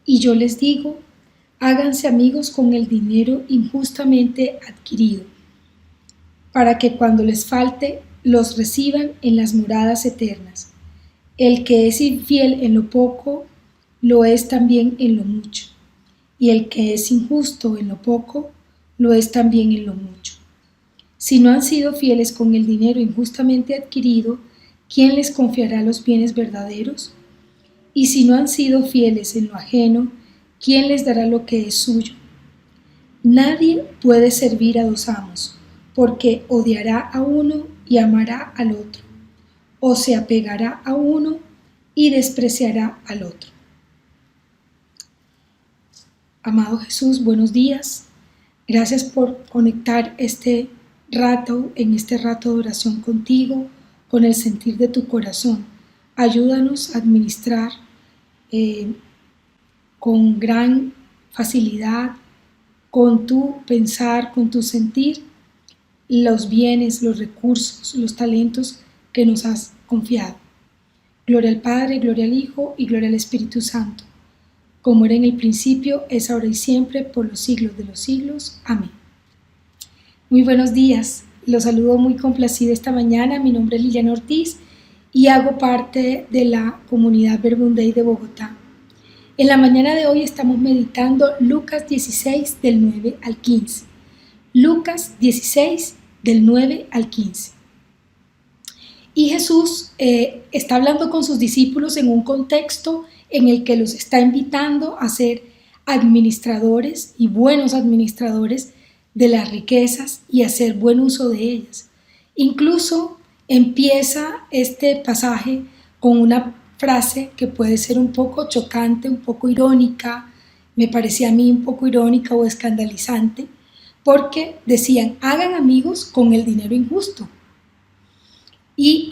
Y yo les digo, háganse amigos con el dinero injustamente adquirido, para que cuando les falte los reciban en las moradas eternas. El que es infiel en lo poco, lo es también en lo mucho. Y el que es injusto en lo poco, lo es también en lo mucho. Si no han sido fieles con el dinero injustamente adquirido, ¿quién les confiará los bienes verdaderos? Y si no han sido fieles en lo ajeno, ¿quién les dará lo que es suyo? Nadie puede servir a dos amos, porque odiará a uno y amará al otro, o se apegará a uno y despreciará al otro. Amado Jesús, buenos días. Gracias por conectar en este rato de oración contigo, con el sentir de tu corazón. Ayúdanos a administrar con gran facilidad, con tu pensar, con tu sentir, los bienes, los recursos, los talentos que nos has confiado. Gloria al Padre, gloria al Hijo y gloria al Espíritu Santo, como era en el principio, es ahora y siempre, por los siglos de los siglos. Amén. Muy buenos días, los saludo muy complacida esta mañana. Mi nombre es Liliana Ortiz y hago parte de la comunidad Verbum Dei de Bogotá. En la mañana de hoy estamos meditando Lucas 16 del 9 al 15. Lucas 16 del 9 al 15. Y Jesús está hablando con sus discípulos en un contexto en el que los está invitando a ser administradores y buenos administradores de las riquezas y hacer buen uso de ellas. Incluso empieza este pasaje con una frase que puede ser un poco chocante, un poco irónica, me parecía a mí un poco irónica o escandalizante, porque decían, hagan amigos con el dinero injusto. Y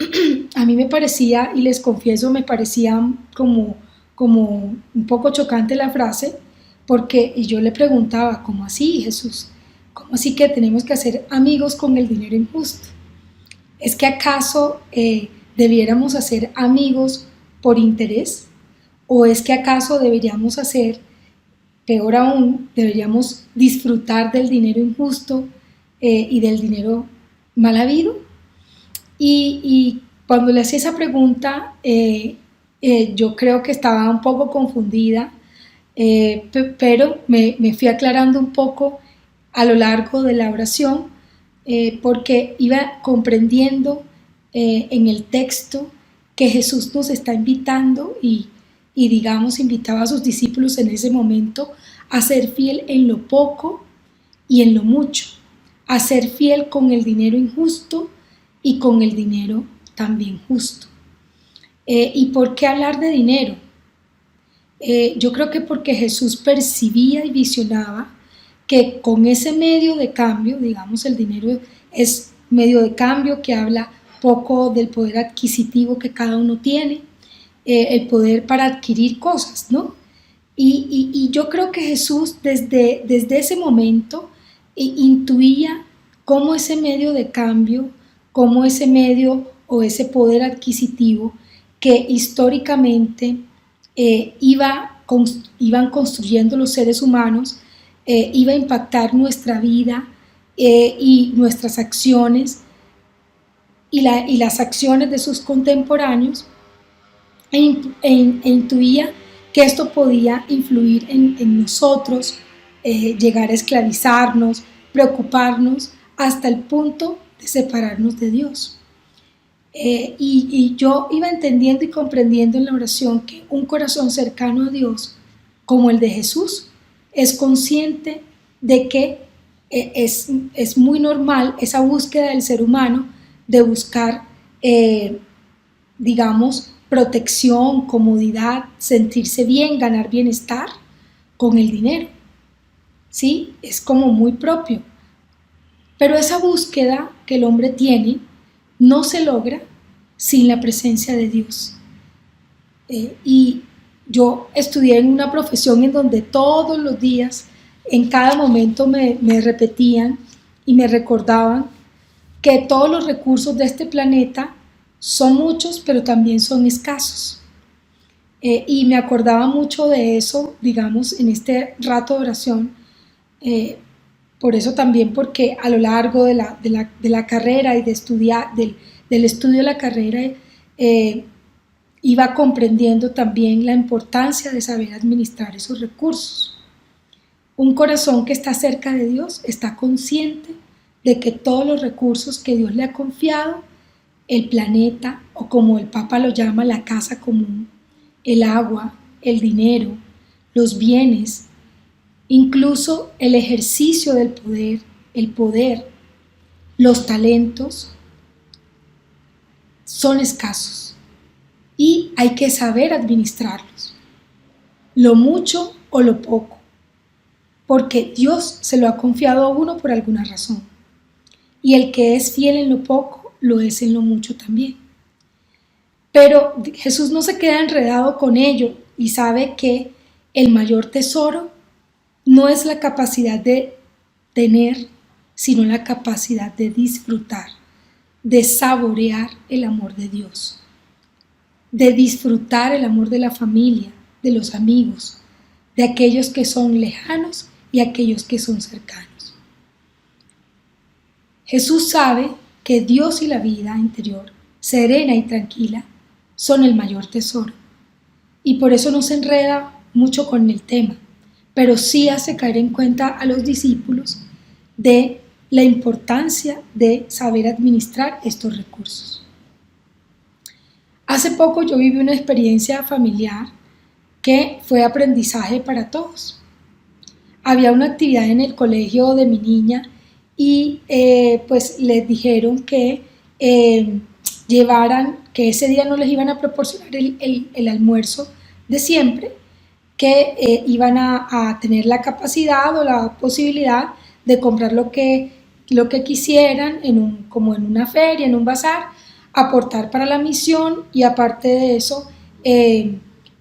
a mí me parecía, y les confieso, me parecía como un poco chocante la frase, porque yo le preguntaba, ¿cómo así, Jesús? ¿Cómo así que tenemos que hacer amigos con el dinero injusto? ¿Es que acaso debiéramos hacer amigos por interés? ¿O es que acaso deberíamos hacer, peor aún, deberíamos disfrutar del dinero injusto y del dinero mal habido? Y cuando le hacía esa pregunta, yo creo que estaba un poco confundida, pero me fui aclarando un poco a lo largo de la oración, porque iba comprendiendo en el texto que Jesús nos está invitando y digamos invitaba a sus discípulos en ese momento a ser fiel en lo poco y en lo mucho, a ser fiel con el dinero injusto y con el dinero también justo. ¿Y por qué hablar de dinero? Yo creo que porque Jesús percibía y visionaba que con ese medio de cambio, digamos el dinero es medio de cambio que habla poco del poder adquisitivo que cada uno tiene, el poder para adquirir cosas, ¿no? Y yo creo que Jesús desde ese momento intuía cómo ese medio de cambio, cómo ese medio o ese poder adquisitivo que históricamente iban construyendo los seres humanos, iba a impactar nuestra vida y nuestras acciones y las acciones de sus contemporáneos, e intuía que esto podía influir en nosotros, llegar a esclavizarnos, preocuparnos hasta el punto de separarnos de Dios. Y yo iba entendiendo y comprendiendo en la oración que un corazón cercano a Dios, como el de Jesús, es consciente de que es muy normal esa búsqueda del ser humano de buscar, digamos, protección, comodidad, sentirse bien, ganar bienestar con el dinero. ¿Sí? Es como muy propio. Pero esa búsqueda que el hombre tiene no se logra sin la presencia de Dios. Y yo estudié en una profesión en donde todos los días, en cada momento me repetían y me recordaban que todos los recursos de este planeta son muchos, pero también son escasos. Y me acordaba mucho de eso, digamos, en este rato de oración, eh, por eso también, porque a lo largo de la carrera y de estudiar, del estudio de la carrera, eh, iba comprendiendo también la importancia de saber administrar esos recursos. Un corazón que está cerca de Dios está consciente de que todos los recursos que Dios le ha confiado, el planeta, o como el Papa lo llama, la casa común, el agua, el dinero, los bienes, incluso el ejercicio del poder, los talentos, son escasos y hay que saber administrarlos, lo mucho o lo poco, porque Dios se lo ha confiado a uno por alguna razón. Y el que es fiel en lo poco, lo es en lo mucho también. Pero Jesús no se queda enredado con ello y sabe que el mayor tesoro no es la capacidad de tener, sino la capacidad de disfrutar, de saborear el amor de Dios, de disfrutar el amor de la familia, de los amigos, de aquellos que son lejanos y aquellos que son cercanos. Jesús sabe que Dios y la vida interior, serena y tranquila, son el mayor tesoro. Y por eso no se enreda mucho con el tema, pero sí hace caer en cuenta a los discípulos de la importancia de saber administrar estos recursos. Hace poco yo viví una experiencia familiar que fue aprendizaje para todos. Había una actividad en el colegio de mi niña y pues les dijeron que llevaran, que ese día no les iban a proporcionar el almuerzo de siempre, que iban a tener la capacidad o la posibilidad de comprar lo que quisieran como en una feria, en un bazar, aportar para la misión y aparte de eso,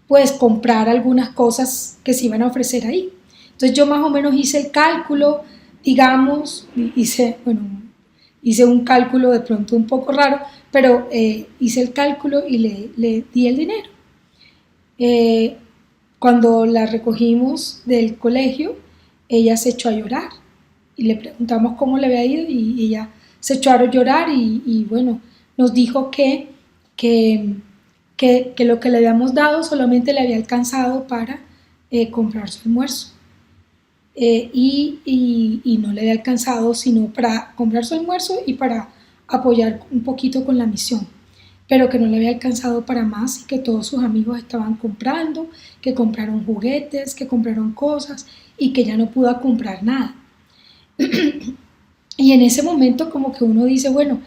pues comprar algunas cosas que se iban a ofrecer ahí. Entonces yo más o menos hice el cálculo, digamos, hice un cálculo de pronto un poco raro, pero hice el cálculo y le di el dinero. Cuando la recogimos del colegio, ella se echó a llorar y le preguntamos cómo le había ido y ella se echó a llorar y bueno, nos dijo que lo que le habíamos dado solamente le había alcanzado para comprar su almuerzo. Y no le había alcanzado sino para comprar su almuerzo y para apoyar un poquito con la misión, pero que no le había alcanzado para más y que todos sus amigos estaban comprando, que compraron juguetes, que compraron cosas y que ya no pudo comprar nada. Y en ese momento como que uno dice, bueno,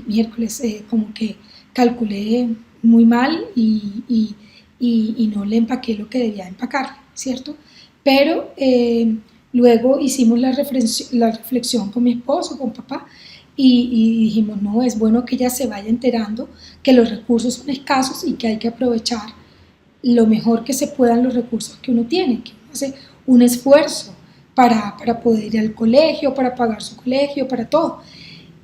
miércoles como que calculé muy mal y no le empaqué lo que debía empacar, ¿cierto? Pero luego hicimos la reflexión con mi esposo, con papá, y dijimos, no, es bueno que ella se vaya enterando que los recursos son escasos y que hay que aprovechar lo mejor que se puedan los recursos que uno tiene, que uno hace un esfuerzo para poder ir al colegio, para pagar su colegio, para todo.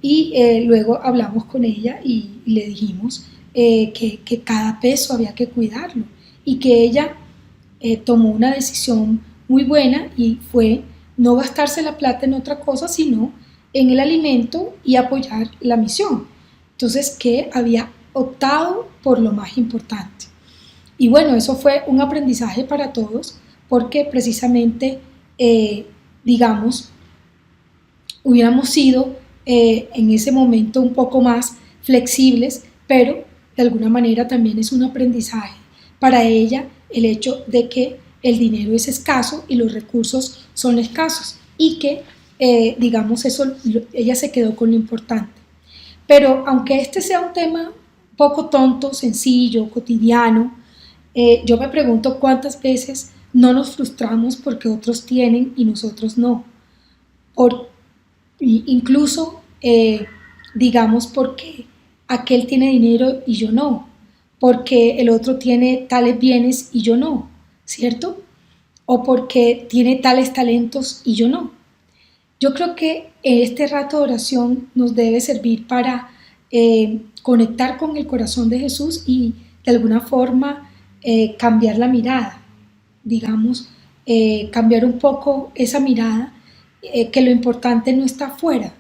Y luego hablamos con ella y le dijimos que cada peso había que cuidarlo y que ella tomó una decisión muy buena y fue no gastarse la plata en otra cosa, sino en el alimento y apoyar la misión. Entonces, que había optado por lo más importante. Y bueno, eso fue un aprendizaje para todos porque precisamente, digamos, hubiéramos sido en ese momento un poco más flexibles, pero de alguna manera también es un aprendizaje para ella el hecho de que el dinero es escaso y los recursos son escasos y que, digamos, eso ella se quedó con lo importante. Pero aunque este sea un tema poco tonto, sencillo, cotidiano, yo me pregunto cuántas veces no nos frustramos porque otros tienen y nosotros no. Incluso, digamos, porque aquel tiene dinero y yo no, porque el otro tiene tales bienes y yo no, ¿cierto? O porque tiene tales talentos y yo no. Yo creo que este rato de oración nos debe servir para conectar con el corazón de Jesús y de alguna forma cambiar la mirada, digamos, cambiar un poco esa mirada, que lo importante no está afuera,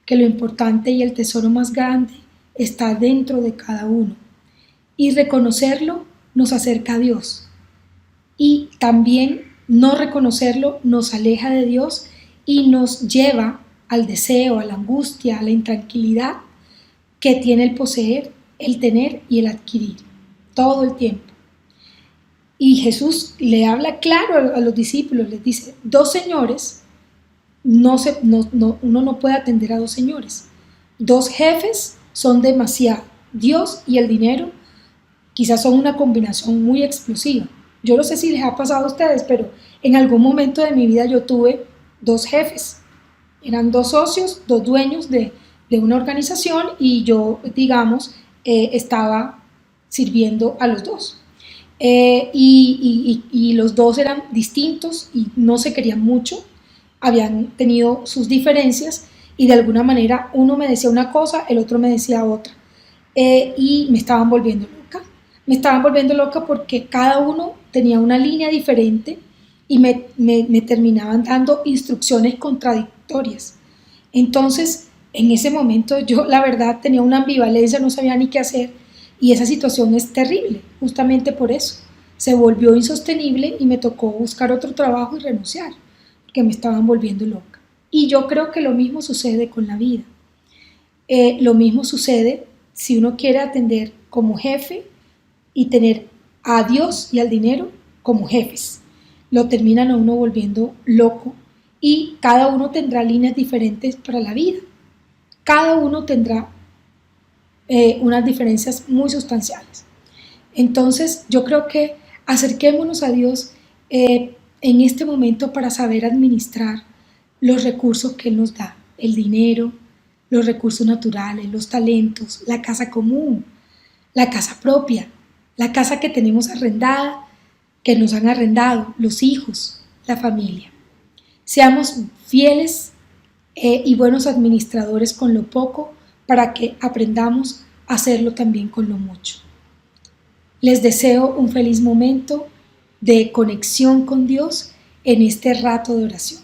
que lo importante y el tesoro más grande está dentro de cada uno. Y reconocerlo nos acerca a Dios. Y también no reconocerlo nos aleja de Dios y nos lleva al deseo, a la angustia, a la intranquilidad que tiene el poseer, el tener y el adquirir, todo el tiempo. Y Jesús le habla claro a los discípulos, les dice, dos señores, uno no puede atender a dos señores. Dos jefes son demasiado. Dios y el dinero quizás son una combinación muy explosiva. Yo no sé si les ha pasado a ustedes, pero en algún momento de mi vida yo tuve dos jefes. Eran dos socios, dos dueños de una organización y yo, digamos, estaba sirviendo a los dos. Y los dos eran distintos y no se querían mucho, habían tenido sus diferencias y de alguna manera uno me decía una cosa, el otro me decía otra. Y me estaban volviendo loca. Me estaban volviendo loca porque cada uno tenía una línea diferente y me terminaban dando instrucciones contradictorias. Entonces, en ese momento yo la verdad tenía una ambivalencia, no sabía ni qué hacer y esa situación es terrible, justamente por eso. Se volvió insostenible y me tocó buscar otro trabajo y renunciar, porque me estaban volviendo loca. Y yo creo que lo mismo sucede con la vida. Lo mismo sucede si uno quiere atender como jefe y tener a Dios y al dinero como jefes. Lo terminan a uno volviendo loco y cada uno tendrá líneas diferentes para la vida. Cada uno tendrá unas diferencias muy sustanciales. Entonces yo creo que acerquémonos a Dios en este momento para saber administrar los recursos que Él nos da, el dinero, los recursos naturales, los talentos, la casa común, la casa propia, la casa que tenemos arrendada, que nos han arrendado, los hijos, la familia. Seamos fieles y buenos administradores con lo poco para que aprendamos a hacerlo también con lo mucho. Les deseo un feliz momento de conexión con Dios en este rato de oración.